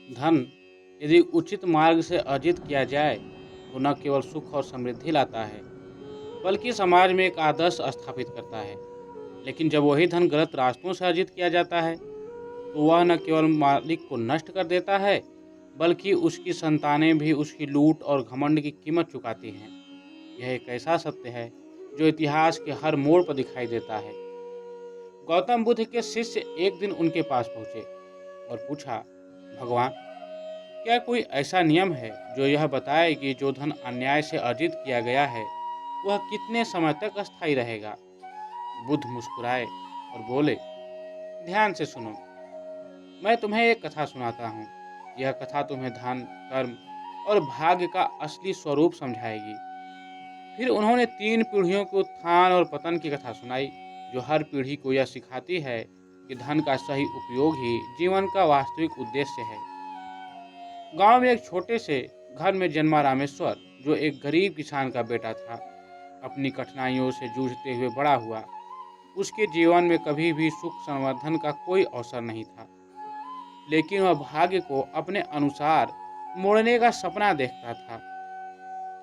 धन यदि उचित मार्ग से अर्जित किया जाए तो न केवल सुख और समृद्धि लाता है, बल्कि समाज में एक आदर्श स्थापित करता है। लेकिन जब वही धन गलत रास्तों से अर्जित किया जाता है तो वह न केवल मालिक को नष्ट कर देता है, बल्कि उसकी संतानें भी उसकी लूट और घमंड की कीमत चुकाती हैं। यह एक ऐसा सत्य है जो इतिहास के हर मोड़ पर दिखाई देता है। गौतम बुद्ध के शिष्य एक दिन उनके पास पहुंचे और पूछा, भगवान, क्या कोई ऐसा नियम है जो यह बताए कि जो धन अन्याय से अर्जित किया गया है वह कितने समय तक अस्थायी रहेगा? बुद्ध मुस्कुराए और बोले, ध्यान से सुनो, मैं तुम्हें एक कथा सुनाता हूँ। यह कथा तुम्हें धन, कर्म और भाग्य का असली स्वरूप समझाएगी। फिर उन्होंने 3 पीढ़ियों के उत्थान और पतन की कथा सुनाई, जो हर पीढ़ी को यह सिखाती है कि धन का सही उपयोग ही जीवन का वास्तविक उद्देश्य है। गांव में एक छोटे से घर में जन्मा रामेश्वर, जो एक गरीब किसान का बेटा था, अपनी कठिनाइयों से जूझते हुए बड़ा हुआ। उसके जीवन में कभी भी सुख संवर्धन का कोई अवसर नहीं था, लेकिन वह भाग्य को अपने अनुसार मोड़ने का सपना देखता था।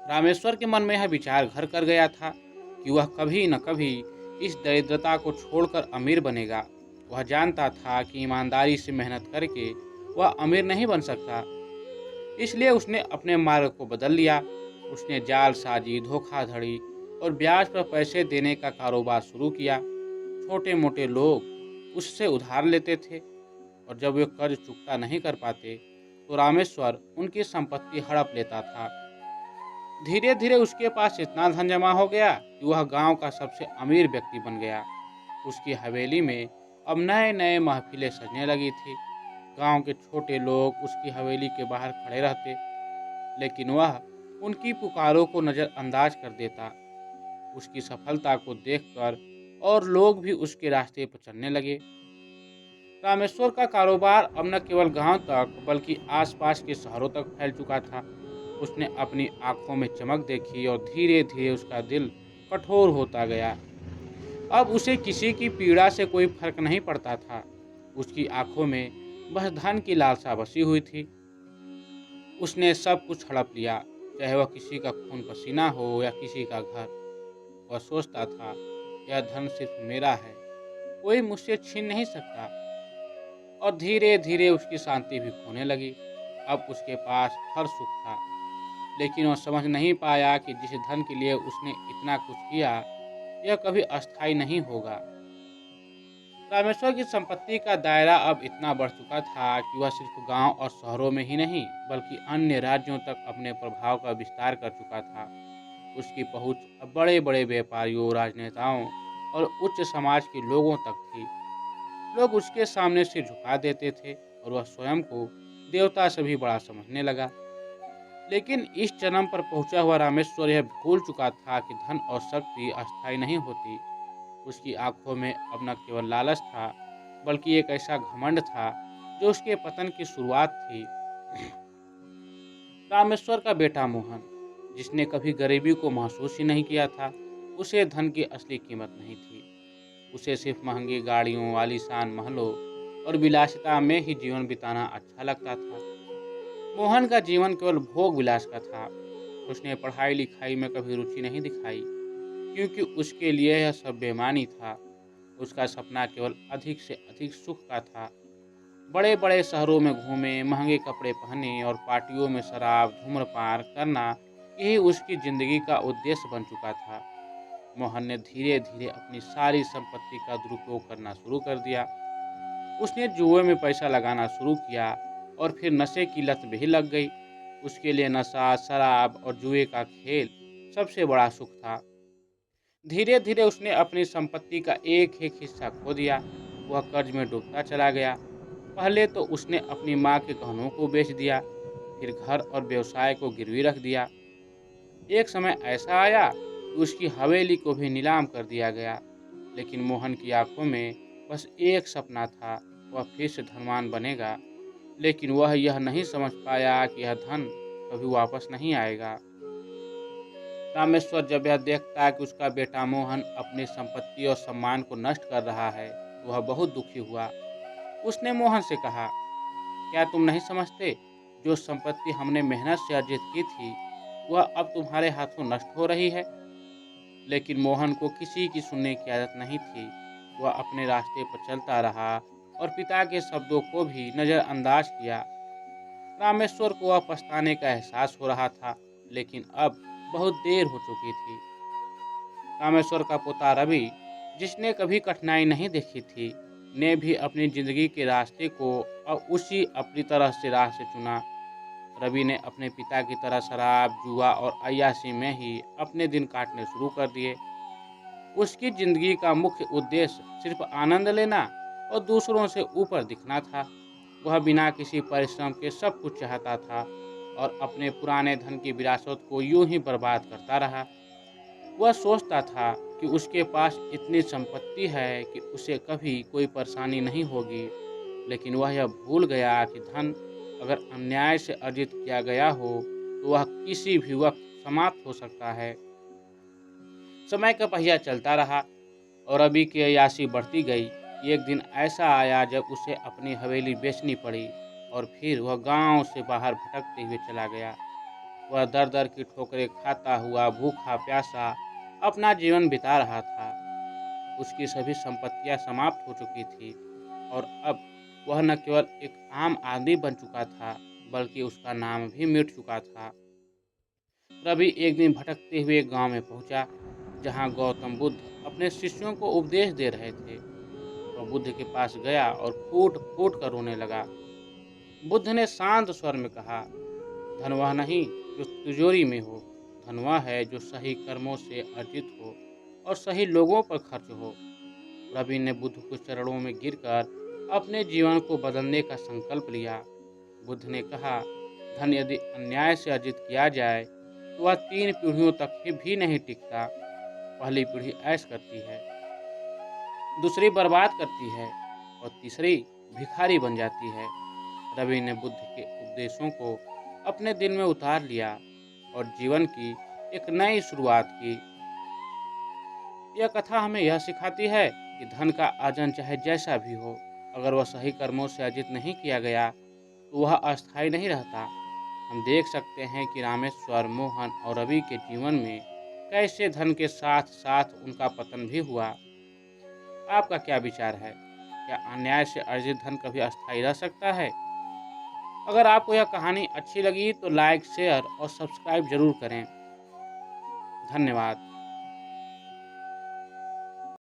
रामेश्वर के मन में यह विचार घर कर गया था कि वह कभी न कभी इस दरिद्रता को छोड़कर अमीर बनेगा। वह जानता था कि ईमानदारी से मेहनत करके वह अमीर नहीं बन सकता, इसलिए उसने अपने मार्ग को बदल लिया। उसने जालसाजी, धोखाधड़ी और ब्याज पर पैसे देने का कारोबार शुरू किया। छोटे मोटे लोग उससे उधार लेते थे और जब वे कर्ज चुकता नहीं कर पाते तो रामेश्वर उनकी संपत्ति हड़प लेता था। धीरे धीरे उसके पास इतना धन जमा हो गया कि वह गांव का सबसे अमीर व्यक्ति बन गया। उसकी हवेली में अब नए नए महफिलें सजने लगी थी। गांव के छोटे लोग उसकी हवेली के बाहर खड़े रहते, लेकिन वह उनकी पुकारों को नज़रअंदाज कर देता। उसकी सफलता को देखकर और लोग भी उसके रास्ते पर चलने लगे। रामेश्वर का कारोबार अब न केवल गांव तक बल्कि आसपास के शहरों तक फैल चुका था। उसने अपनी आंखों में चमक देखी और धीरे धीरे उसका दिल कठोर होता गया। अब उसे किसी की पीड़ा से कोई फर्क नहीं पड़ता था। उसकी आंखों में बस धन की लालसा बसी हुई थी। उसने सब कुछ हड़प लिया, चाहे वह किसी का खून पसीना हो या किसी का घर। वह सोचता था, यह धन सिर्फ मेरा है, कोई मुझसे छीन नहीं सकता। और धीरे धीरे उसकी शांति भी खोने लगी। अब उसके पास हर सुख था, लेकिन वह समझ नहीं पाया कि जिस धन के लिए उसने इतना कुछ किया, यह कभी अस्थायी नहीं होगा। रामेश्वर की संपत्ति का दायरा अब इतना बढ़ चुका था कि वह सिर्फ गांव और शहरों में ही नहीं बल्कि अन्य राज्यों तक अपने प्रभाव का विस्तार कर चुका था। उसकी पहुंच अब बड़े बड़े व्यापारियों, राजनेताओं और उच्च समाज के लोगों तक थी। लोग उसके सामने सिर झुका देते थे और वह स्वयं को देवता से भी बड़ा समझने लगा। लेकिन इस जन्म पर पहुंचा हुआ रामेश्वर यह भूल चुका था कि धन और शक्ति अस्थायी नहीं होती। उसकी आंखों में अब न केवल लालच था, बल्कि एक ऐसा घमंड था जो उसके पतन की शुरुआत थी। रामेश्वर का बेटा मोहन, जिसने कभी गरीबी को महसूस ही नहीं किया था, उसे धन की असली कीमत नहीं थी। उसे सिर्फ महंगी गाड़ियों, आलीशान महलों और विलासिता में ही जीवन बिताना अच्छा लगता था। मोहन का जीवन केवल भोग विलास का था। उसने पढ़ाई लिखाई में कभी रुचि नहीं दिखाई, क्योंकि उसके लिए यह सब बेमानी था। उसका सपना केवल अधिक से अधिक सुख का था। बड़े बड़े शहरों में घूमे, महंगे कपड़े पहने और पार्टियों में शराब, धूम्रपान करना, यही उसकी जिंदगी का उद्देश्य बन चुका था। मोहन ने धीरे धीरे अपनी सारी संपत्ति का दुरुपयोग करना शुरू कर दिया। उसने जुए में पैसा लगाना शुरू किया और फिर नशे की लत भी लग गई। उसके लिए नशा, शराब और जुए का खेल सबसे बड़ा सुख था। धीरे धीरे उसने अपनी संपत्ति का एक एक हिस्सा खो दिया। वह कर्ज में डूबता चला गया। पहले तो उसने अपनी माँ के गहनों को बेच दिया, फिर घर और व्यवसाय को गिरवी रख दिया। एक समय ऐसा आया कि उसकी हवेली को भी नीलाम कर दिया गया। लेकिन मोहन की आंखों में बस एक सपना था, वह फिर से धनवान बनेगा। लेकिन वह यह नहीं समझ पाया कि यह धन कभी वापस नहीं आएगा। रामेश्वर जब यह देखता कि उसका बेटा मोहन अपनी संपत्ति और सम्मान को नष्ट कर रहा है, तो वह बहुत दुखी हुआ। उसने मोहन से कहा, क्या तुम नहीं समझते, जो संपत्ति हमने मेहनत से अर्जित की थी वह अब तुम्हारे हाथों नष्ट हो रही है। लेकिन मोहन को किसी की सुनने की आदत नहीं थी। वह अपने रास्ते पर चलता रहा और पिता के शब्दों को भी नज़रअंदाज किया। रामेश्वर को वह पछताने का एहसास हो रहा था, लेकिन अब बहुत देर हो चुकी थी। रामेश्वर का पोता रवि, जिसने कभी कठिनाई नहीं देखी थी, ने भी अपनी जिंदगी के रास्ते को अब उसी अपनी तरह से राह से चुना। रवि ने अपने पिता की तरह शराब, जुआ और अय्याशी में ही अपने दिन काटने शुरू कर दिए। उसकी जिंदगी का मुख्य उद्देश्य सिर्फ आनंद लेना और दूसरों से ऊपर दिखना था। वह बिना किसी परिश्रम के सब कुछ चाहता था और अपने पुराने धन की विरासत को यूं ही बर्बाद करता रहा। वह सोचता था कि उसके पास इतनी संपत्ति है कि उसे कभी कोई परेशानी नहीं होगी, लेकिन वह यह भूल गया कि धन अगर अन्याय से अर्जित किया गया हो तो वह किसी भी वक्त समाप्त हो सकता है। समय का पहिया चलता रहा और रवि की अय्याशी बढ़ती गई। एक दिन ऐसा आया जब उसे अपनी हवेली बेचनी पड़ी और फिर वह गांव से बाहर भटकते हुए चला गया। वह दर दर की ठोकरें खाता हुआ भूखा प्यासा अपना जीवन बिता रहा था। उसकी सभी संपत्तियां समाप्त हो चुकी थी और अब वह न केवल एक आम आदमी बन चुका था, बल्कि उसका नाम भी मिट चुका था। रवि एक दिन भटकते हुए गांव में पहुंचा, जहां गौतम बुद्ध अपने शिष्यों को उपदेश दे रहे थे। वह बुद्ध के पास गया और फूट फूट कर रोने लगा। बुद्ध ने शांत स्वर में कहा, धन वह नहीं जो तिजोरी में हो, धन वह है जो सही कर्मों से अर्जित हो और सही लोगों पर खर्च हो। रवि ने बुद्ध के चरणों में गिरकर अपने जीवन को बदलने का संकल्प लिया। बुद्ध ने कहा, धन यदि अन्याय से अर्जित किया जाए तो वह 3 पीढ़ियों तक भी नहीं टिकता। पहली पीढ़ी ऐश करती है, दूसरी बर्बाद करती है और तीसरी भिखारी बन जाती है। रवि ने बुद्ध के उपदेशों को अपने दिल में उतार लिया और जीवन की एक नई शुरुआत की। यह कथा हमें यह सिखाती है कि धन का अर्जन चाहे जैसा भी हो, अगर वह सही कर्मों से अर्जित नहीं किया गया तो वह अस्थायी नहीं रहता। हम देख सकते हैं कि रामेश्वर, मोहन और रवि के जीवन में कैसे धन के साथ साथ उनका पतन भी हुआ। आपका क्या विचार है? क्या अन्याय से अर्जित धन कभी अस्थायी रह सकता है? अगर आपको यह कहानी अच्छी लगी तो लाइक, शेयर और सब्सक्राइब जरूर करें। धन्यवाद।